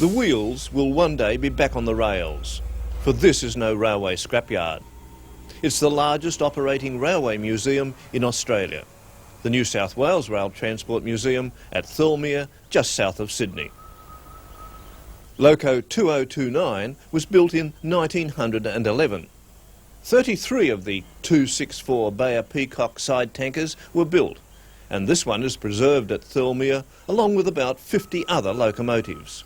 The wheels will one day be back on the rails, for this is no railway scrapyard. It's the largest operating railway museum in Australia, the New South Wales Rail Transport Museum at Thirlmere, just south of Sydney. Loco 2029 was built in 1911. 33 of the 264 Bayer Peacock side tankers were built, and this one is preserved at Thirlmere along with about 50 other locomotives.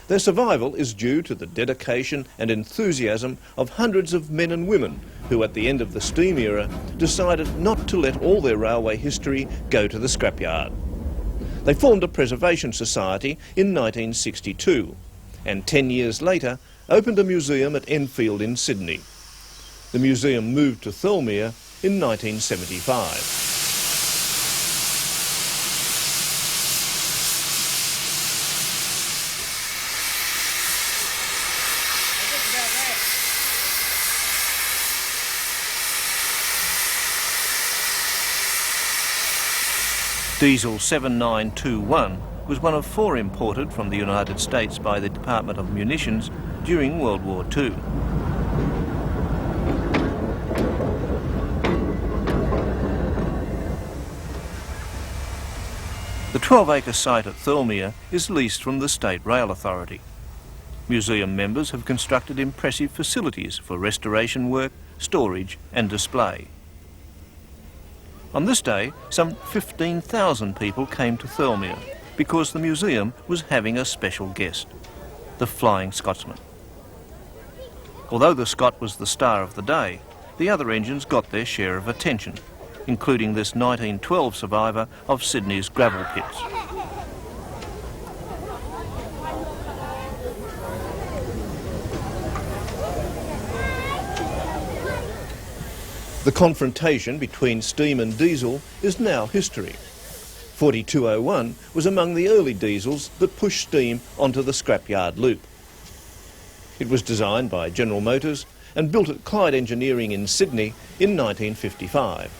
Their survival is due to the dedication and enthusiasm of hundreds of men and women who at the end of the steam era decided not to let all their railway history go to the scrapyard. They formed a preservation society in 1962 and 10 years later opened a museum at Enfield in Sydney. The museum moved to Thirlmere in 1975. Diesel 7921 was one of 4 imported from the United States by the Department of Munitions during World War II. The 12-acre site at Thirlmere is leased from the State Rail Authority. Museum members have constructed impressive facilities for restoration work, storage and display. On this day, some 15,000 people came to Thirlmere because the museum was having a special guest, the Flying Scotsman. Although the Scot was the star of the day, the other engines got their share of attention, including this 1912 survivor of Sydney's gravel pits. The confrontation between steam and diesel is now history. 4201 was among the early diesels that pushed steam onto the scrapyard loop. It was designed by General Motors and built at Clyde Engineering in Sydney in 1955.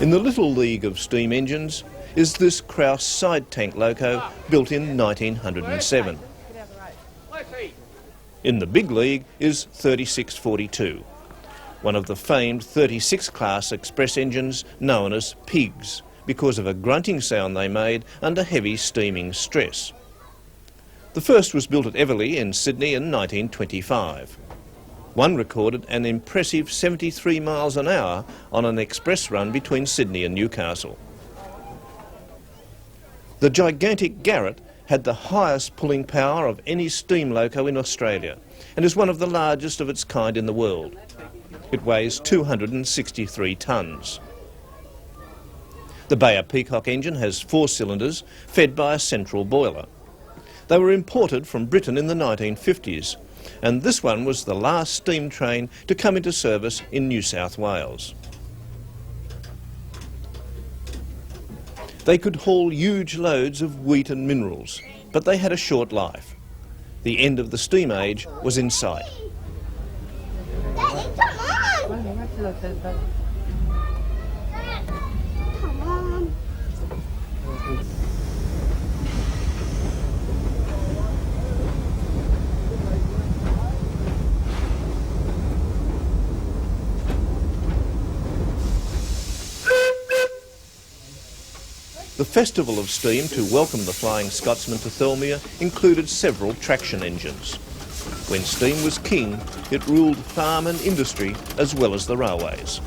In the little league of steam engines is this Krauss side tank loco built in 1907. In the big league is 3642, one of the famed 36 class express engines known as pigs because of a grunting sound they made under heavy steaming stress. The first was built at Everleigh in Sydney in 1925. One recorded an impressive 73 miles an hour on an express run between Sydney and Newcastle. The gigantic Garrett had the highest pulling power of any steam loco in Australia and is one of the largest of its kind in the world. It weighs 263 tonnes. The Bayer Peacock engine has 4 cylinders fed by a central boiler. They were imported from Britain in the 1950s, and this one was the last steam train to come into service in New South Wales. They could haul huge loads of wheat and minerals, but they had a short life. The end of the steam age was in sight. Daddy, come on! The Festival of Steam to welcome the Flying Scotsman to Thirlmere included several traction engines. When steam was king, it ruled farm and industry as well as the railways.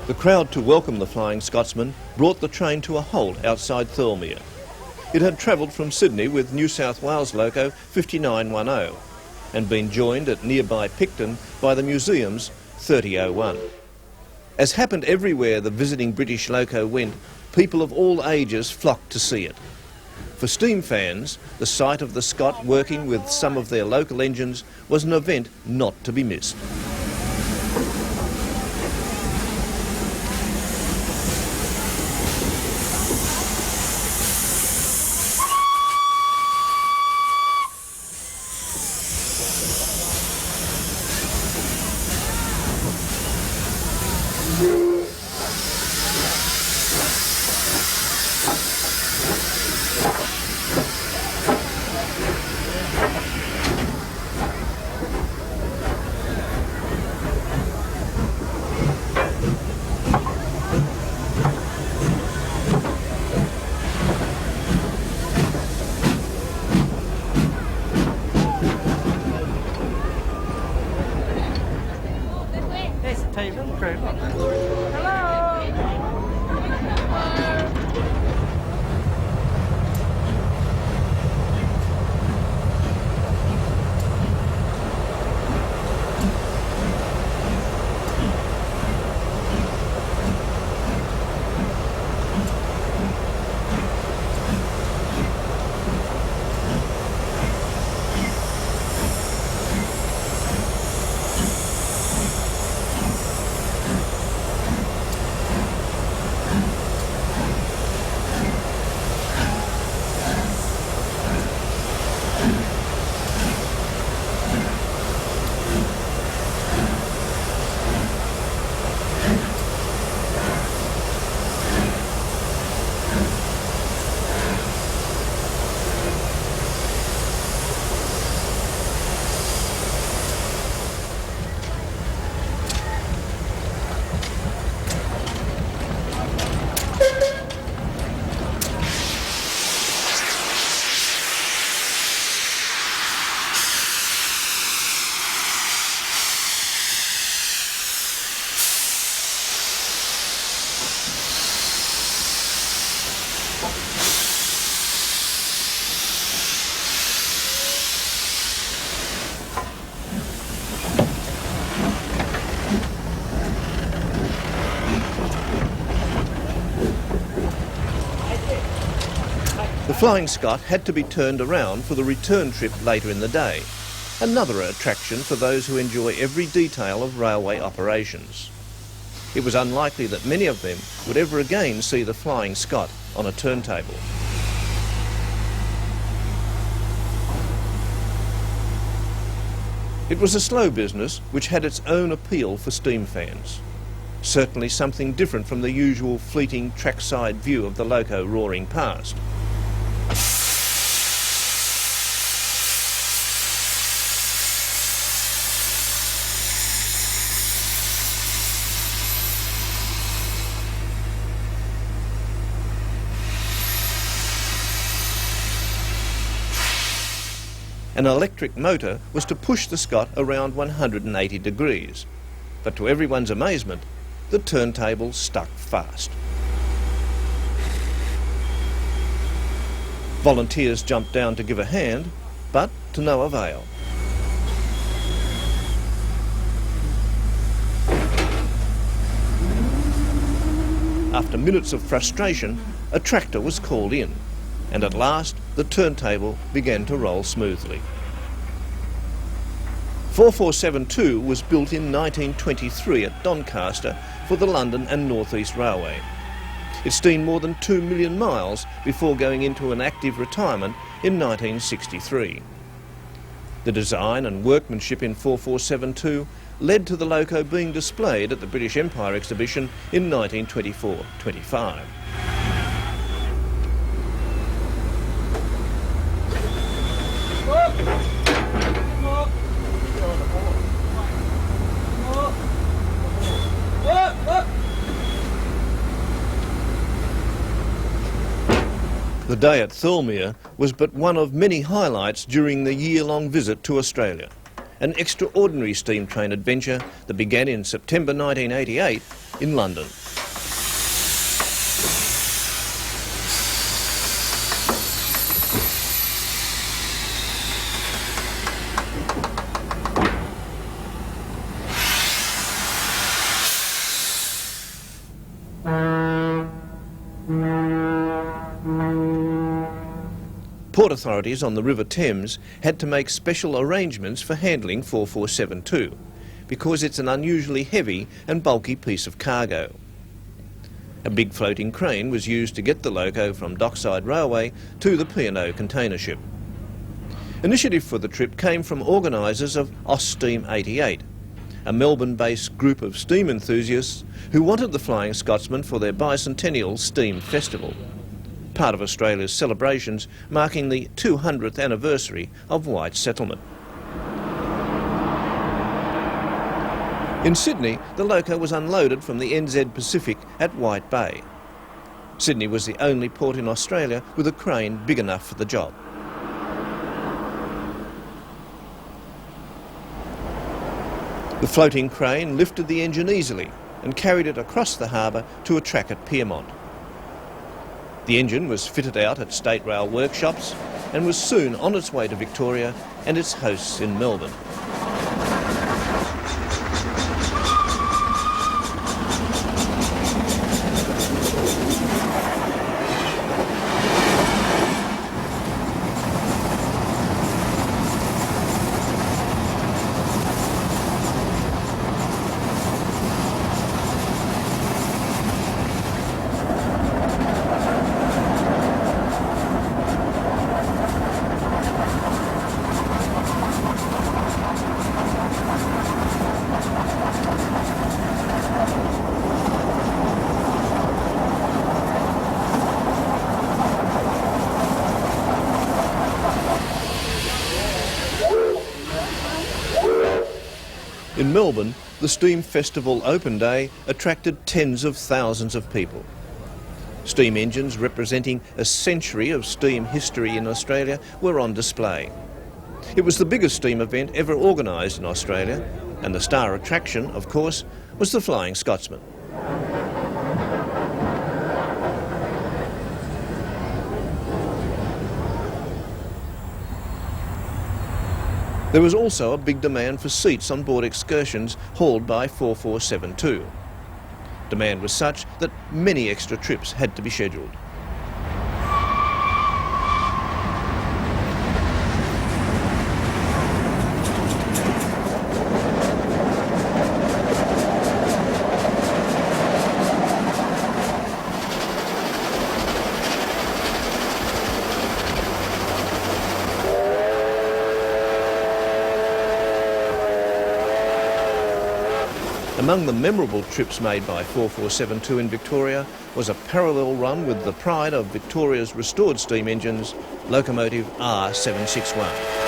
The crowd to welcome the Flying Scotsman brought the train to a halt outside Thirlmere. It had travelled from Sydney with New South Wales loco 5910 and been joined at nearby Picton by the museum's 3001. As happened everywhere the visiting British loco went, people of all ages flocked to see it. For steam fans, the sight of the Scot working with some of their local engines was an event not to be missed. There's a table crew. Hello. The Flying Scot had to be turned around for the return trip later in the day, another attraction for those who enjoy every detail of railway operations. It was unlikely that many of them would ever again see the Flying Scot on a turntable. It was a slow business which had its own appeal for steam fans. Certainly something different from the usual fleeting trackside view of the loco roaring past. An electric motor was to push the Scot around 180 degrees, but to everyone's amazement, the turntable stuck fast. Volunteers jumped down to give a hand, but to no avail. After minutes of frustration, a tractor was called in, and at last the turntable began to roll smoothly. 4472 was built in 1923 at Doncaster for the London and North East Railway. It steamed more than 2 million miles before going into an active retirement in 1963. The design and workmanship in 4472 led to the loco being displayed at the British Empire exhibition in 1924-25. The day at Thirlmere was but one of many highlights during the year-long visit to Australia. An extraordinary steam train adventure that began in September 1988 in London. Port authorities on the River Thames had to make special arrangements for handling 4472 because it's an unusually heavy and bulky piece of cargo. A big floating crane was used to get the loco from Dockside Railway to the P&O container ship. Initiative for the trip came from organisers of Steam 88, a Melbourne-based group of steam enthusiasts who wanted the Flying Scotsman for their bicentennial steam festival, part of Australia's celebrations marking the 200th anniversary of white settlement. In Sydney, the loco was unloaded from the NZ Pacific at White Bay. Sydney was the only port in Australia with a crane big enough for the job. The floating crane lifted the engine easily and carried it across the harbour to a track at Pyrmont. The engine was fitted out at State Rail workshops and was soon on its way to Victoria and its hosts in Melbourne. In Melbourne, the Steam Festival Open Day attracted tens of thousands of people. Steam engines representing a century of steam history in Australia were on display. It was the biggest steam event ever organised in Australia, and the star attraction, of course, was the Flying Scotsman. There was also a big demand for seats on board excursions hauled by 4472. Demand was such that many extra trips had to be scheduled. Among the memorable trips made by 4472 in Victoria was a parallel run with the pride of Victoria's restored steam engines, locomotive R761.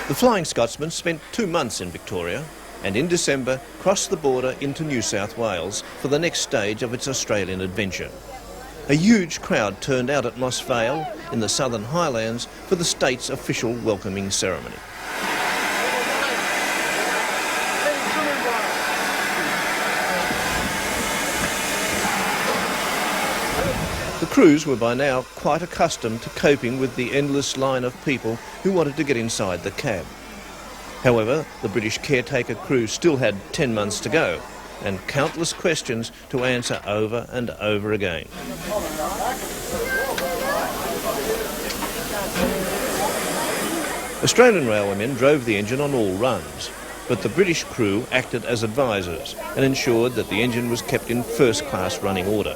The Flying Scotsman spent 2 months in Victoria and in December crossed the border into New South Wales for the next stage of its Australian adventure. A huge crowd turned out at Moss Vale in the Southern Highlands for the state's official welcoming ceremony. The crews were by now quite accustomed to coping with the endless line of people who wanted to get inside the cab. However, the British caretaker crew still had 10 months to go and countless questions to answer over and over again. Australian railwaymen drove the engine on all runs, but the British crew acted as advisors and ensured that the engine was kept in first-class running order.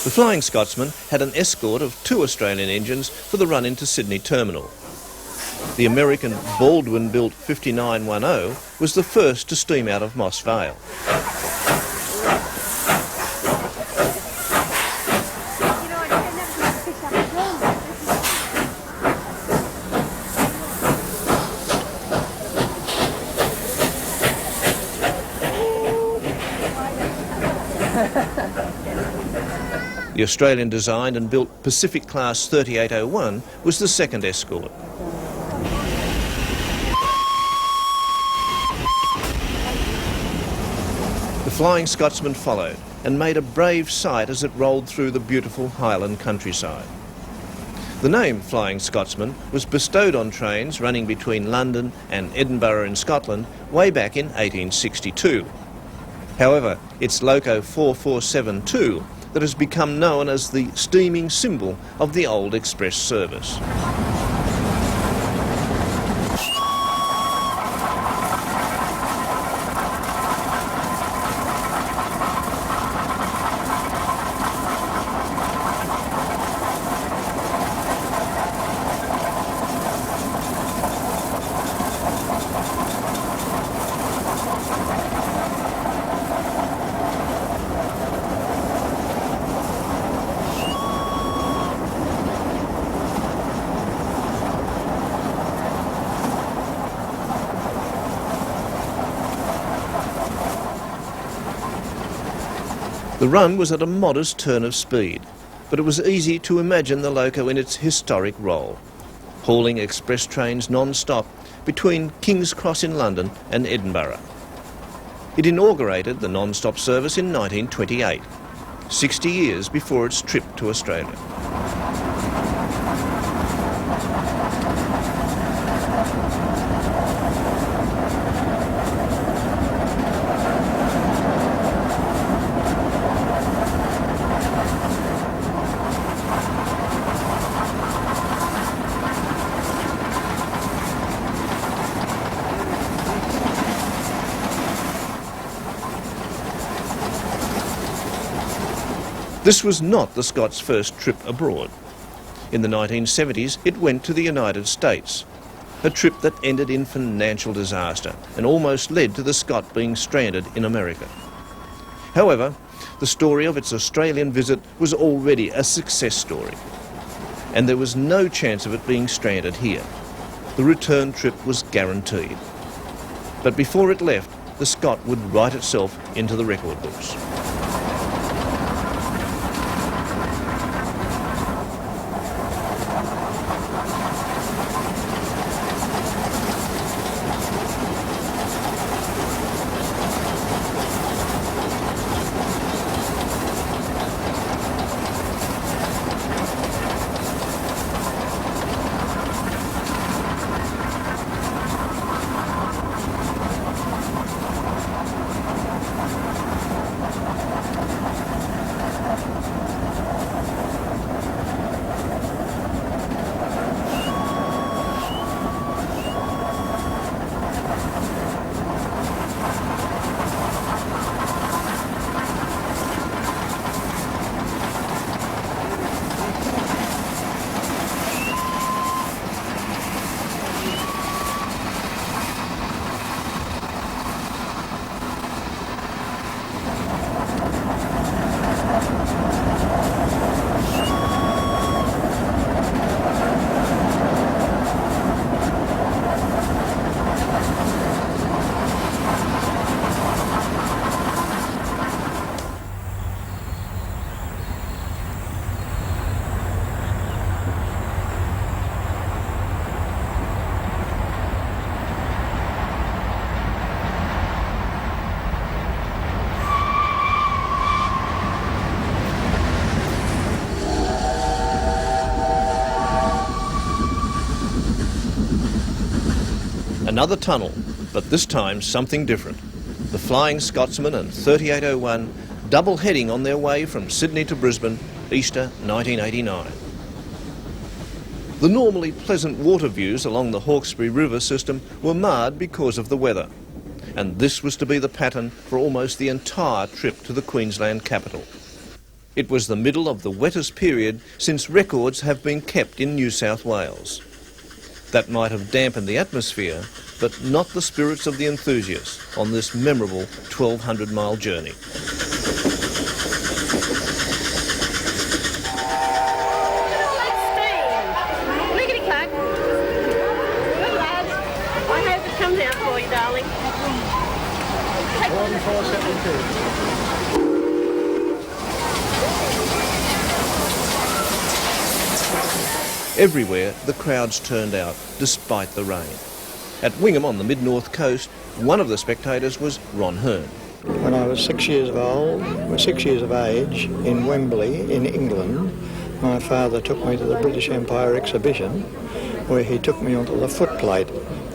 The Flying Scotsman had an escort of 2 Australian engines for the run into Sydney Terminal. The American Baldwin-built 5910 was the first to steam out of Moss Vale. The Australian-designed and built Pacific Class 3801 was the second escort. The Flying Scotsman followed and made a brave sight as it rolled through the beautiful Highland countryside. The name Flying Scotsman was bestowed on trains running between London and Edinburgh in Scotland way back in 1862. However, it's Loco 4472 that has become known as the steaming symbol of the old express service. The run was at a modest turn of speed, but it was easy to imagine the Loco in its historic role, hauling express trains non-stop between King's Cross in London and Edinburgh. It inaugurated the non-stop service in 1928, 60 years before its trip to Australia. This was not the Scots' first trip abroad. In the 1970s, it went to the United States, a trip that ended in financial disaster and almost led to the Scot being stranded in America. However, the story of its Australian visit was already a success story, and there was no chance of it being stranded here. The return trip was guaranteed. But before it left, the Scot would write itself into the record books. Another tunnel, but this time something different. The Flying Scotsman and 3801 double heading on their way from Sydney to Brisbane, Easter 1989. The normally pleasant water views along the Hawkesbury River system were marred because of the weather. And this was to be the pattern for almost the entire trip to the Queensland capital. It was the middle of the wettest period since records have been kept in New South Wales. That might have dampened the atmosphere, but not the spirits of the enthusiasts on this memorable 1,200-mile journey. Everywhere the crowds turned out, despite the rain. At Wingham on the mid-north coast, one of the spectators was Ron Hearn. When I was 6 years of age, in Wembley, in England, my father took me to the British Empire exhibition, where he took me onto the footplate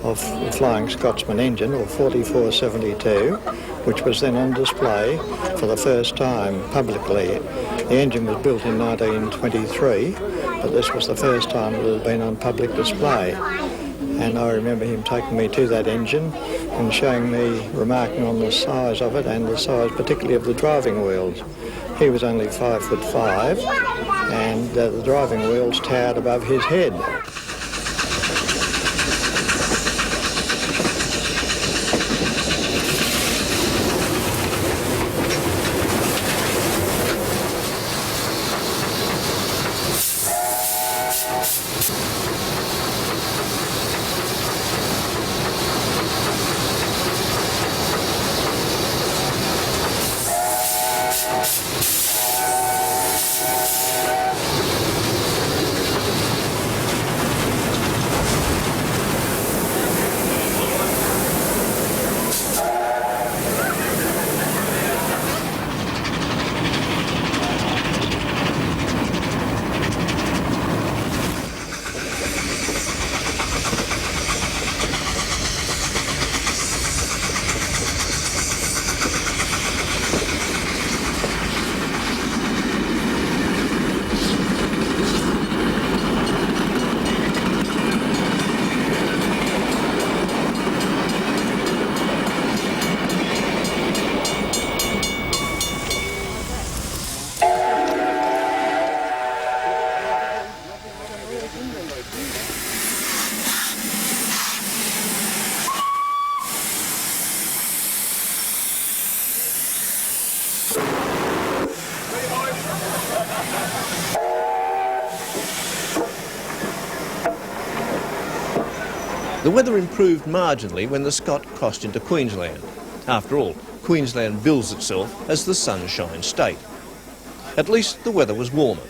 of the Flying Scotsman engine, or 4472, which was then on display for the first time publicly. The engine was built in 1923, but this was the first time it had been on public display. And I remember him taking me to that engine and showing me, remarking on the size of it and the size particularly of the driving wheels. He was only 5'5", and the driving wheels towered above his head. The weather improved marginally when the Scott crossed into Queensland. After all, Queensland bills itself as the sunshine state. At least the weather was warmer,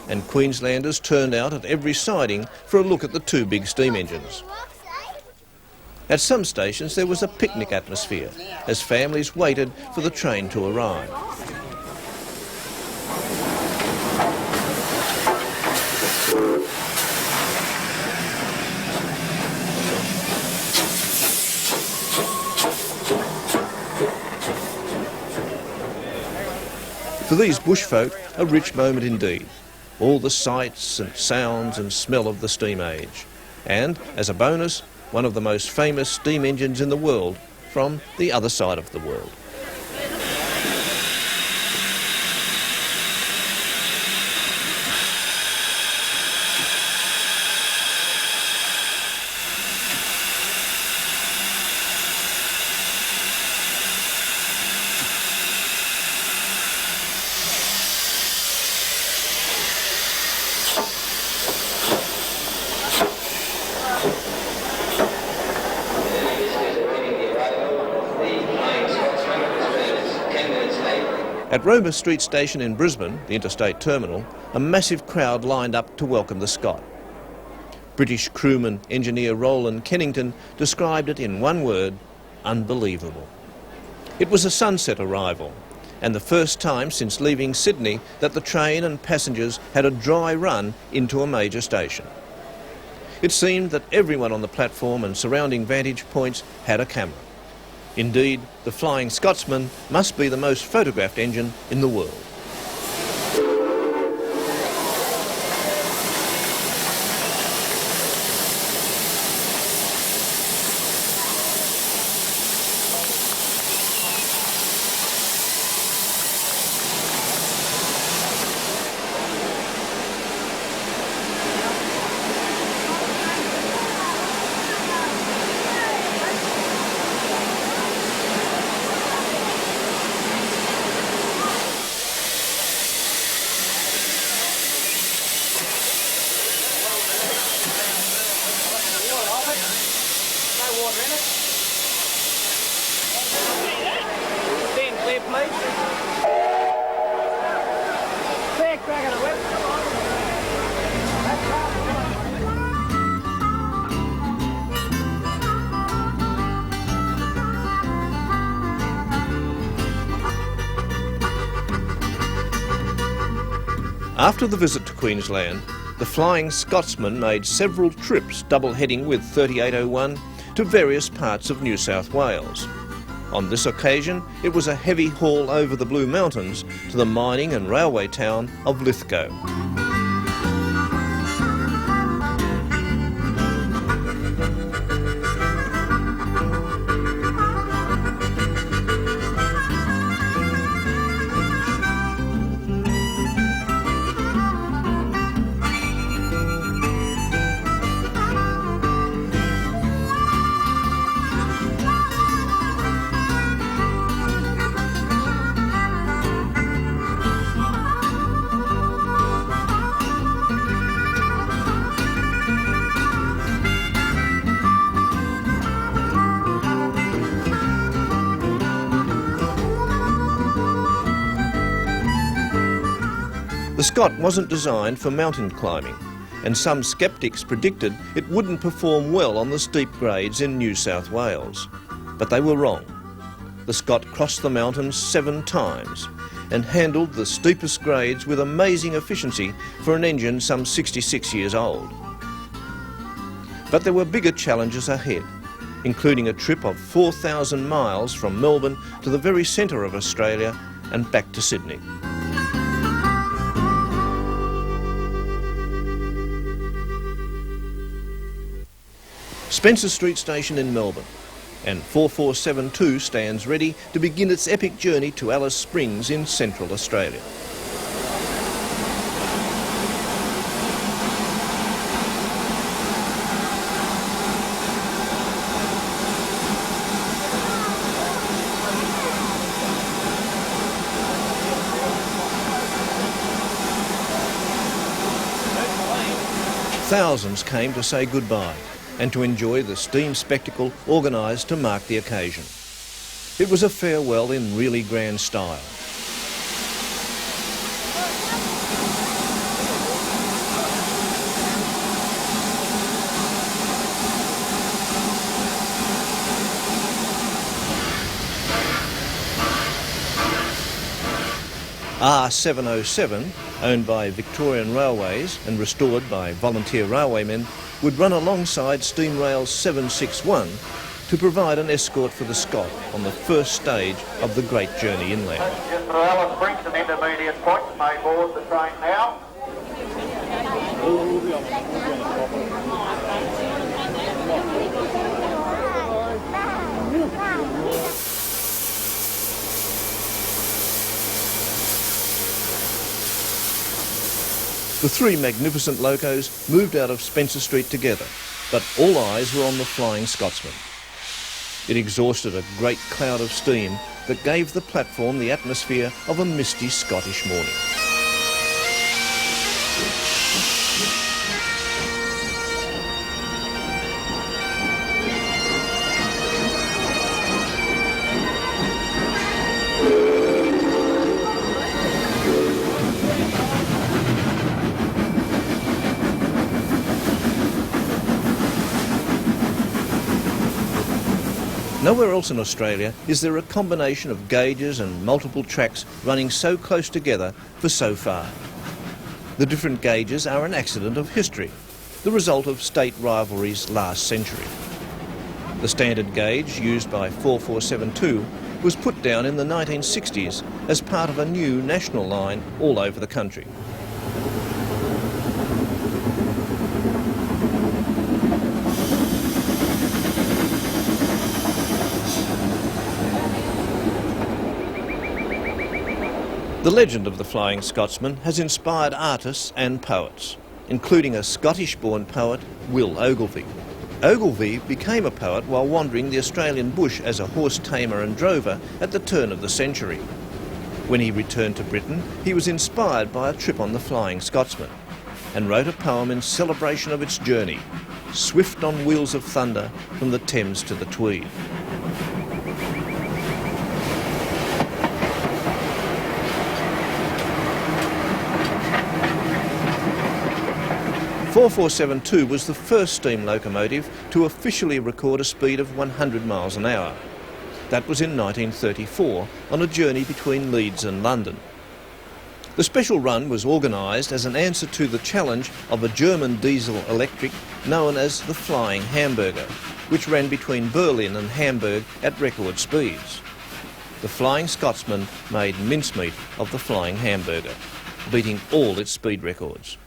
and Queenslanders turned out at every siding for a look at the two big steam engines. At some stations there was a picnic atmosphere as families waited for the train to arrive. For these bushfolk, a rich moment indeed. All the sights and sounds and smell of the steam age. And, as a bonus, one of the most famous steam engines in the world from the other side of the world. At Roma Street Station in Brisbane, the interstate terminal, a massive crowd lined up to welcome the Scott. British crewman engineer Roland Kennington described it in one word: unbelievable. It was a sunset arrival, and the first time since leaving Sydney that the train and passengers had a dry run into a major station. It seemed that everyone on the platform and surrounding vantage points had a camera. Indeed, the Flying Scotsman must be the most photographed engine in the world. water in it. Stand clear, please. Fair crack of the whip. Come on. That's right. After the visit to Queensland, the Flying Scotsman made several trips double-heading with 3801 to various parts of New South Wales. On this occasion, it was a heavy haul over the Blue Mountains to the mining and railway town of Lithgow. The Scot wasn't designed for mountain climbing, and some sceptics predicted it wouldn't perform well on the steep grades in New South Wales. But they were wrong. The Scot crossed the mountains 7 times and handled the steepest grades with amazing efficiency for an engine some 66 years old. But there were bigger challenges ahead, including a trip of 4,000 miles from Melbourne to the very centre of Australia and back to Sydney. Spencer Street Station in Melbourne, and 4472 stands ready to begin its epic journey to Alice Springs in Central Australia. Thousands came to say goodbye and to enjoy the steam spectacle organised to mark the occasion. It was a farewell in really grand style. R707, owned by Victorian Railways and restored by volunteer railwaymen, would run alongside Steam Rail 761 to provide an escort for the Scot on the first stage of the great journey inland. Just for Alice Springs and intermediate points, may board the train now. The 3 magnificent locos moved out of Spencer Street together, but all eyes were on the Flying Scotsman. It exhausted a great cloud of steam that gave the platform the atmosphere of a misty Scottish morning. Nowhere else in Australia is there a combination of gauges and multiple tracks running so close together for so far. The different gauges are an accident of history, the result of state rivalries last century. The standard gauge used by 4472 was put down in the 1960s as part of a new national line all over the country. The legend of the Flying Scotsman has inspired artists and poets, including a Scottish-born poet, Will Ogilvie. Ogilvie became a poet while wandering the Australian bush as a horse tamer and drover at the turn of the century. When he returned to Britain, he was inspired by a trip on the Flying Scotsman and wrote a poem in celebration of its journey, swift on wheels of thunder from the Thames to the Tweed. "4472 was the first steam locomotive to officially record a speed of 100 miles an hour. That was in 1934 on a journey between Leeds and London. The special run was organised as an answer to the challenge of a German diesel electric known as the Flying Hamburger, which ran between Berlin and Hamburg at record speeds. The Flying Scotsman made mincemeat of the Flying Hamburger, beating all its speed records.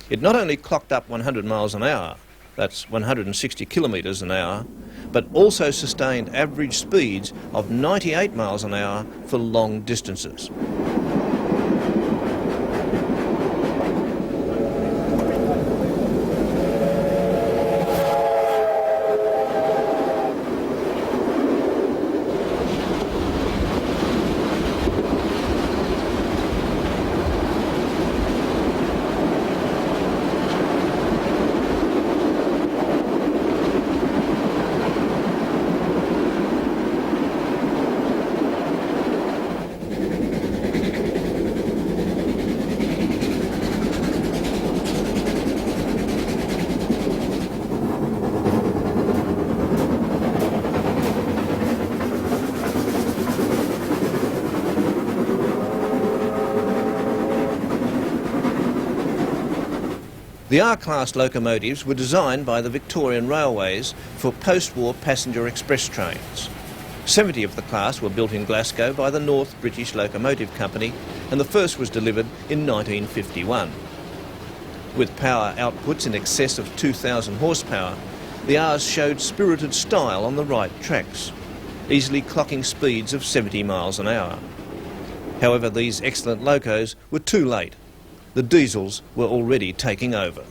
It not only clocked up 100 miles an hour, that's 160 kilometres an hour, but also sustained average speeds of 98 miles an hour for long distances. The R-class locomotives were designed by the Victorian Railways for post-war passenger express trains. 70 of the class were built in Glasgow by the North British Locomotive Company, and the first was delivered in 1951. With power outputs in excess of 2,000 horsepower, the Rs showed spirited style on the right tracks, easily clocking speeds of 70 miles an hour. However, these excellent locos were too late. The diesels were already taking over.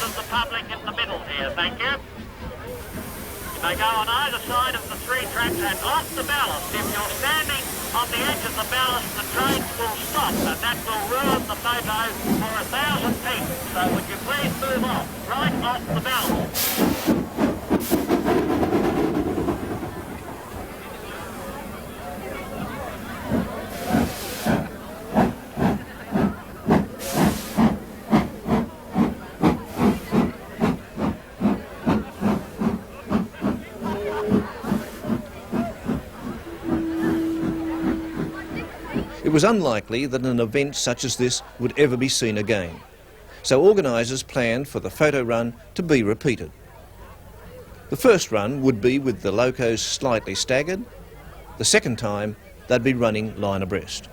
Of the public in the middle here, thank you. You may go on either side of the three tracks and off the ballast. If you're standing on the edge of the ballast, the train will stop, and that will ruin the photo for 1,000 people. So would you please move off, right off the ballast. It was unlikely that an event such as this would ever be seen again, so organisers planned for the photo run to be repeated. The first run would be with the locos slightly staggered. The second time, they'd be running line abreast.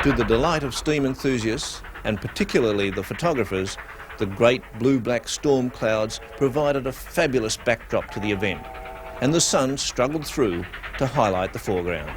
To the delight of steam enthusiasts, and particularly the photographers, the great blue-black storm clouds provided a fabulous backdrop to the event, and the sun struggled through to highlight the foreground.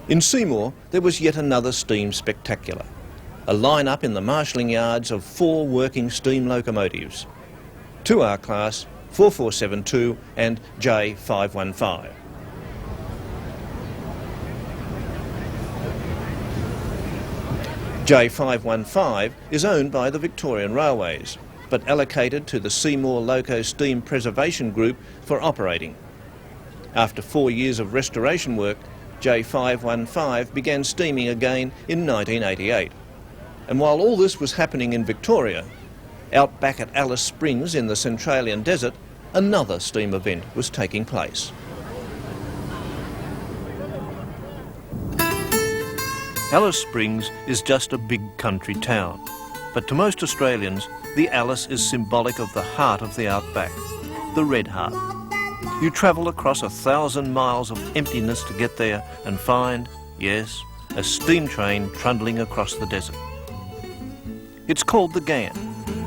In Seymour, there was yet another steam spectacular. A line-up in the marshalling yards of 4 working steam locomotives. 2R class, 4472 and J515. J515 is owned by the Victorian Railways, but allocated to the Seymour Loco Steam Preservation Group for operating. After 4 years of restoration work, J515 began steaming again in 1988. And while all this was happening in Victoria, out back at Alice Springs in the Centralian Desert, another steam event was taking place. Alice Springs is just a big country town, but to most Australians, the Alice is symbolic of the heart of the outback, the Red Heart. You travel across 1,000 miles of emptiness to get there and find, yes, a steam train trundling across the desert. It's called the Ghan,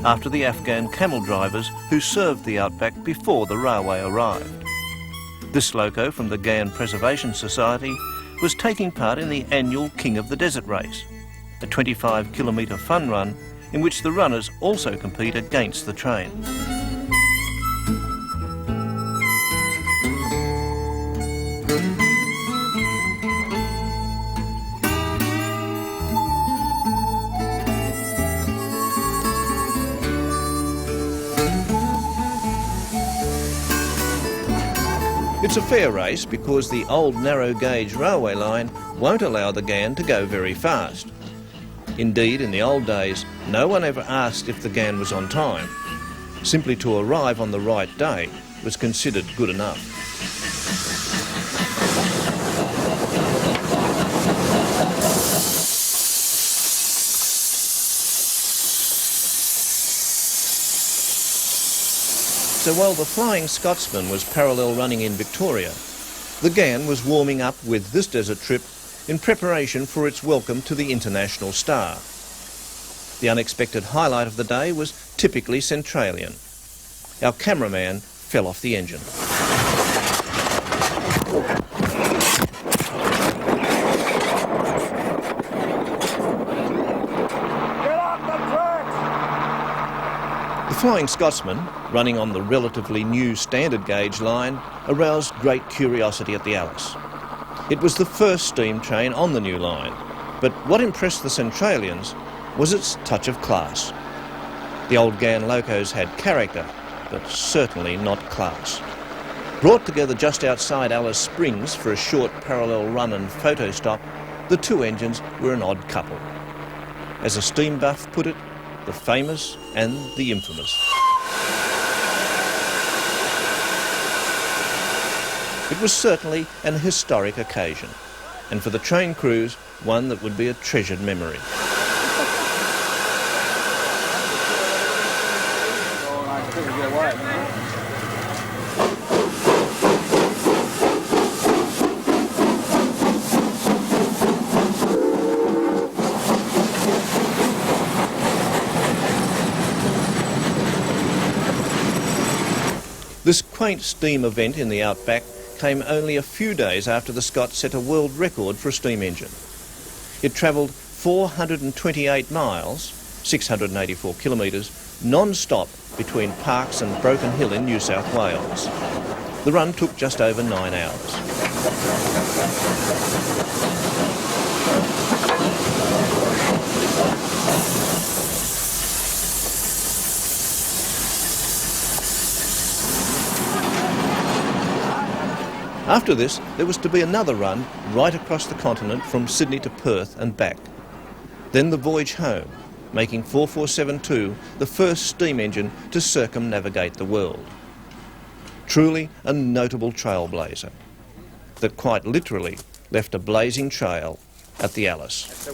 after the Afghan camel drivers who served the outback before the railway arrived. This loco from the Ghan Preservation Society was taking part in the annual King of the Desert race, a 25-kilometre fun run in which the runners also compete against the train. It's a fair race because the old narrow gauge railway line won't allow the Ghan to go very fast. Indeed, in the old days, no one ever asked if the Ghan was on time. Simply to arrive on the right day was considered good enough. So while the Flying Scotsman was parallel running in Victoria, the Ghan was warming up with this desert trip in preparation for its welcome to the International Star. The unexpected highlight of the day was typically Centralian. Our cameraman fell off the engine. The Flying Scotsman, running on the relatively new standard gauge line, aroused great curiosity at the Alice. It was the first steam train on the new line, but what impressed the Centralians was its touch of class. The old Ghan locos had character, but certainly not class. Brought together just outside Alice Springs for a short parallel run and photo stop, the two engines were an odd couple. As a steam buff put it, the famous and the infamous. It was certainly an historic occasion. and for the train crews, one that would be a treasured memory. This quaint steam event in the outback came only a few days after the Scots set a world record for a steam engine. It travelled 428 miles, 684 kilometres, non-stop between Parkes and Broken Hill in New South Wales. The run took just over 9 hours. After this, there was to be another run right across the continent from Sydney to Perth and back. Then the voyage home, making 4472 the first steam engine to circumnavigate the world. Truly a notable trailblazer that quite literally left a blazing trail at the Alice.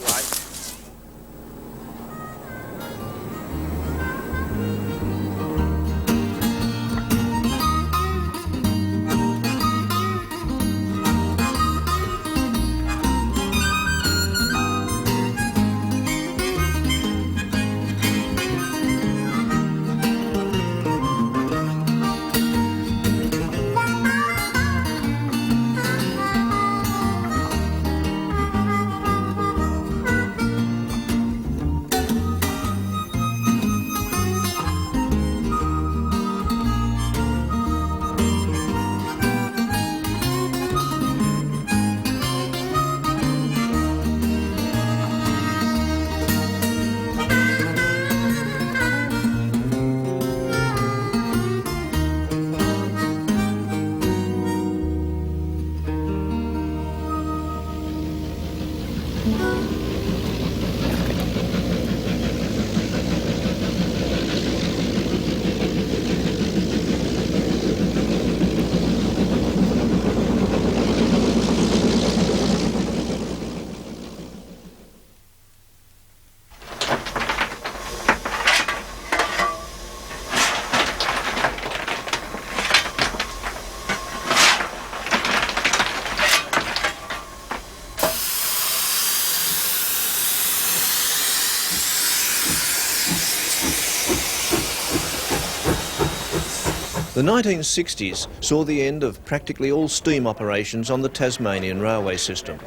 The 1960s saw the end of practically all steam operations on the Tasmanian railway system.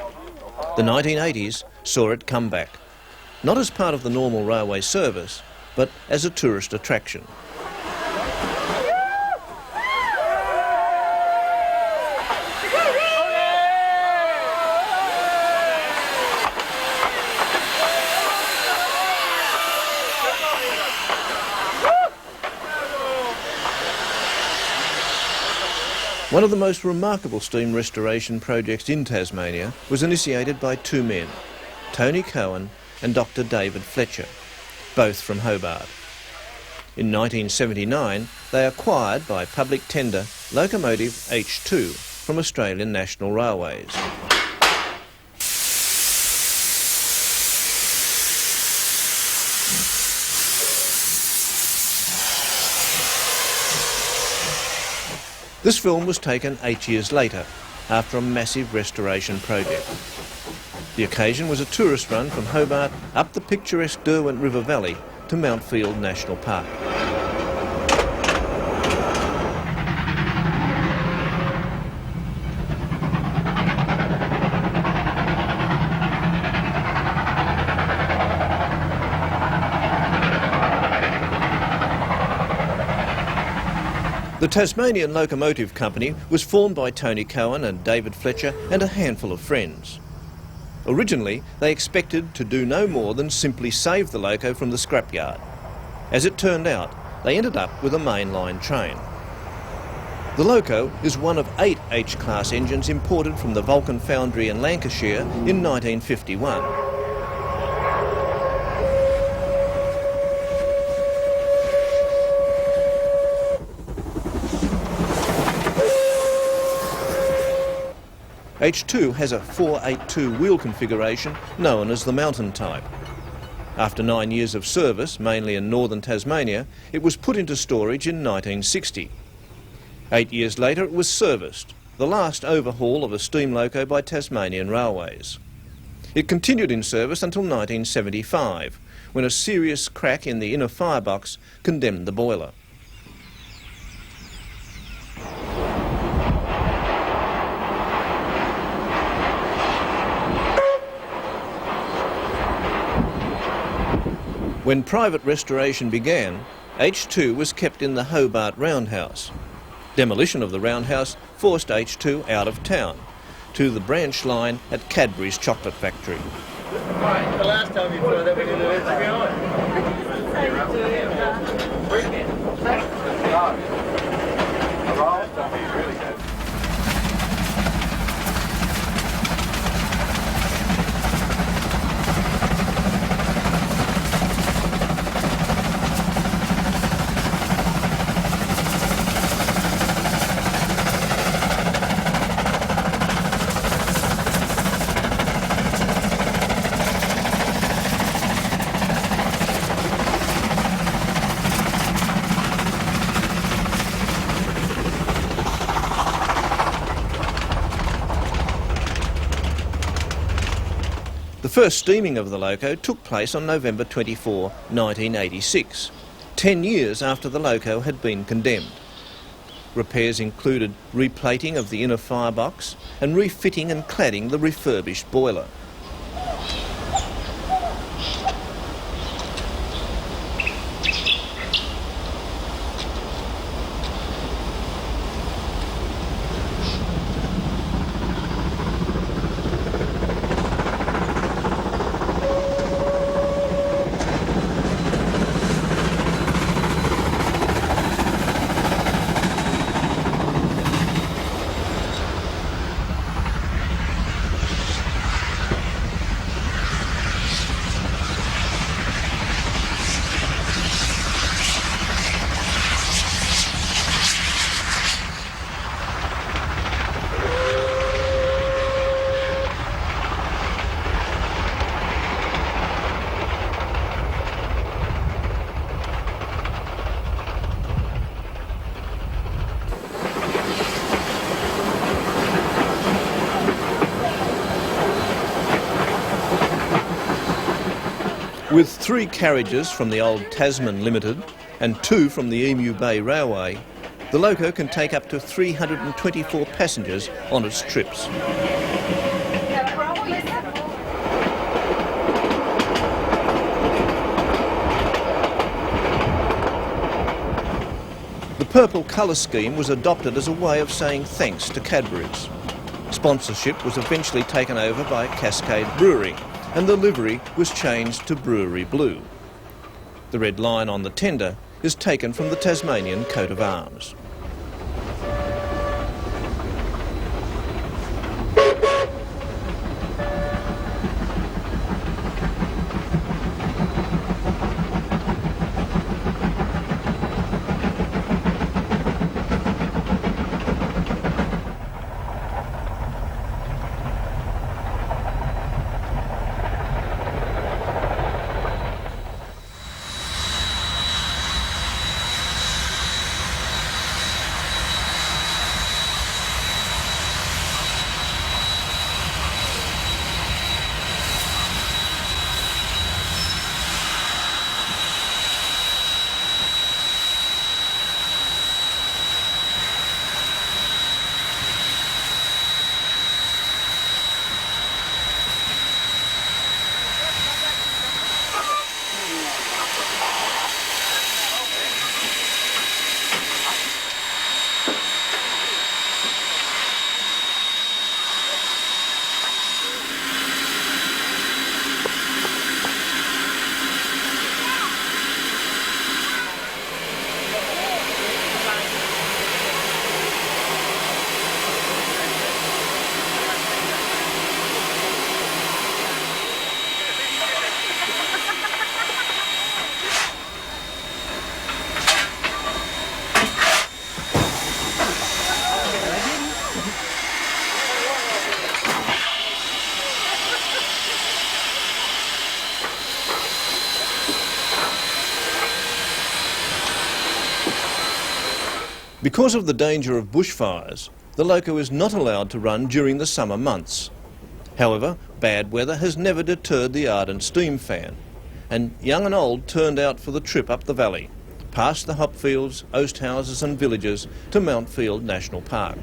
The 1980s saw it come back, not as part of the normal railway service, but as a tourist attraction. One of the most remarkable steam restoration projects in Tasmania was initiated by two men, Tony Cohen and Dr. David Fletcher, both from Hobart. In 1979, they acquired by public tender locomotive H2 from Australian National Railways. This film was taken 8 years later, after a massive restoration project. The occasion was a tourist run from Hobart up the picturesque Derwent River Valley to Mountfield National Park. The Tasmanian Locomotive Company was formed by Tony Cohen and David Fletcher and a handful of friends. Originally, they expected to do no more than simply save the loco from the scrapyard. As it turned out, they ended up with a mainline train. The loco is one of 8 H-class engines imported from the Vulcan Foundry in Lancashire in 1951. H2 has a 482 wheel configuration known as the mountain type. After 9 years of service, mainly in northern Tasmania, it was put into storage in 1960. 8 years later it was serviced, the last overhaul of a steam loco by Tasmanian Railways. It continued in service until 1975, when a serious crack in the inner firebox condemned the boiler. When private restoration began, H2 was kept in the Hobart Roundhouse. Demolition of the roundhouse forced H2 out of town, to the branch line at Cadbury's chocolate factory. Right, the last time you saw that we did it, to be honest. The first steaming of the loco took place on November 24, 1986, 10 years after the loco had been condemned. Repairs included replating of the inner firebox and refitting and cladding the refurbished boiler. With 3 carriages from the old Tasman Limited and 2 from the Emu Bay Railway, the loco can take up to 324 passengers on its trips. The purple colour scheme was adopted as a way of saying thanks to Cadbury's. Sponsorship was eventually taken over by Cascade Brewery, and the livery was changed to Brewery Blue. The red line on the tender is taken from the Tasmanian coat of arms. Because of the danger of bushfires, the loco is not allowed to run during the summer months. However, bad weather has never deterred the ardent steam fan, and young and old turned out for the trip up the valley, past the hop fields, oast houses and villages to Mountfield National Park.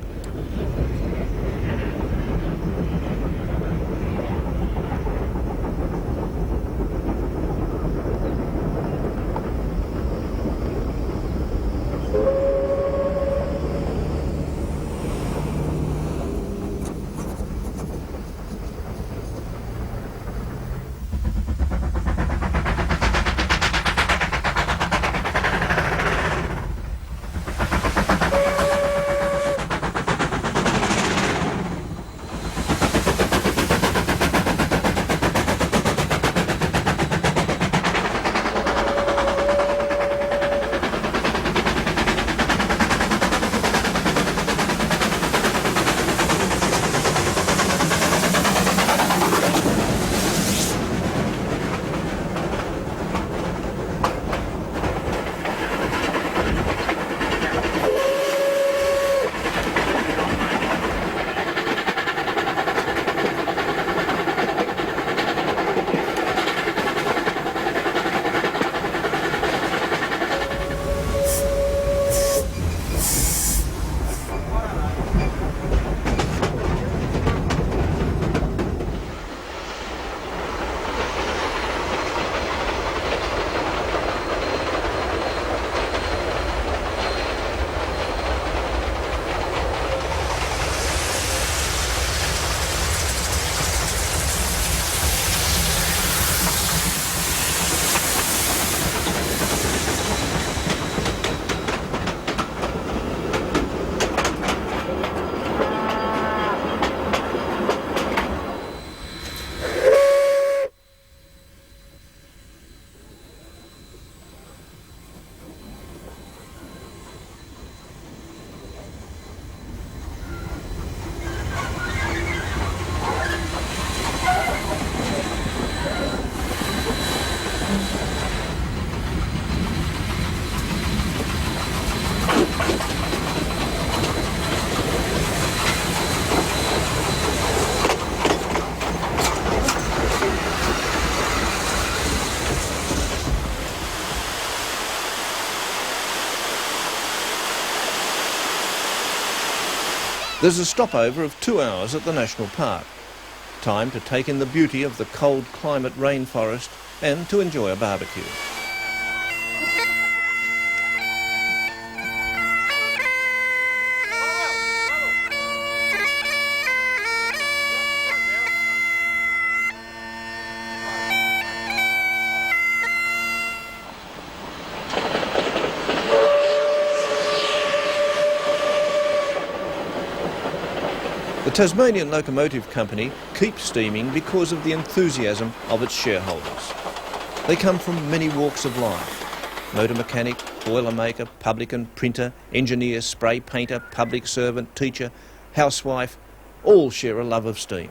There's a stopover of 2 hours at the National Park. Time to take in the beauty of the cold climate rainforest and to enjoy a barbecue. The Tasmanian Locomotive Company keeps steaming because of the enthusiasm of its shareholders. They come from many walks of life: motor mechanic, boiler maker, publican, printer, engineer, spray painter, public servant, teacher, housewife, all share a love of steam.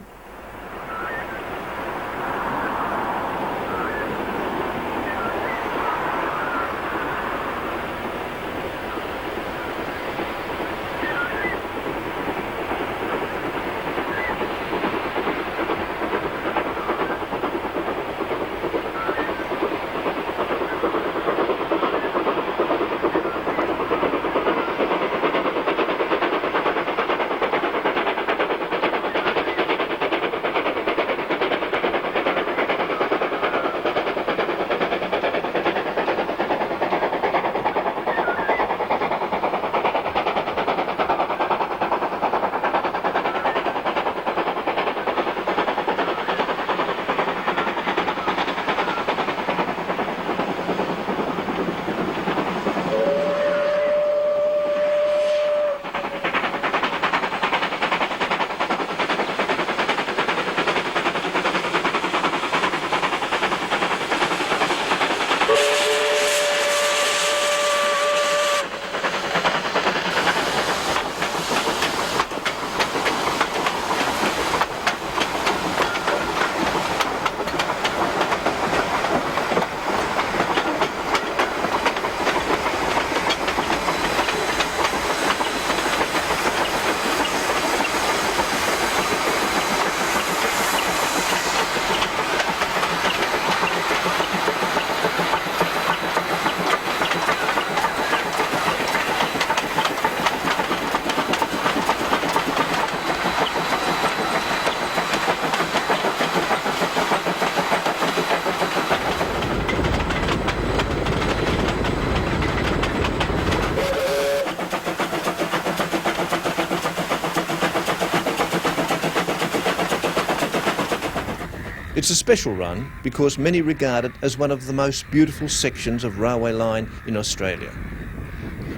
It's a special run because many regard it as one of the most beautiful sections of railway line in Australia.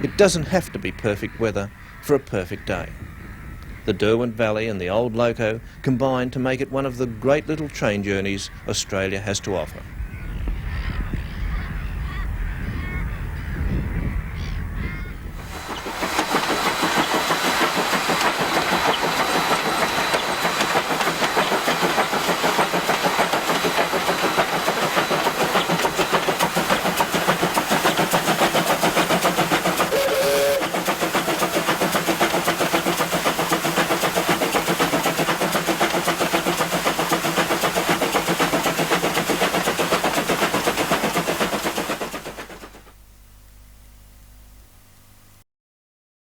It doesn't have to be perfect weather for a perfect day. The Derwent Valley and the Old Loco combine to make it one of the great little train journeys Australia has to offer.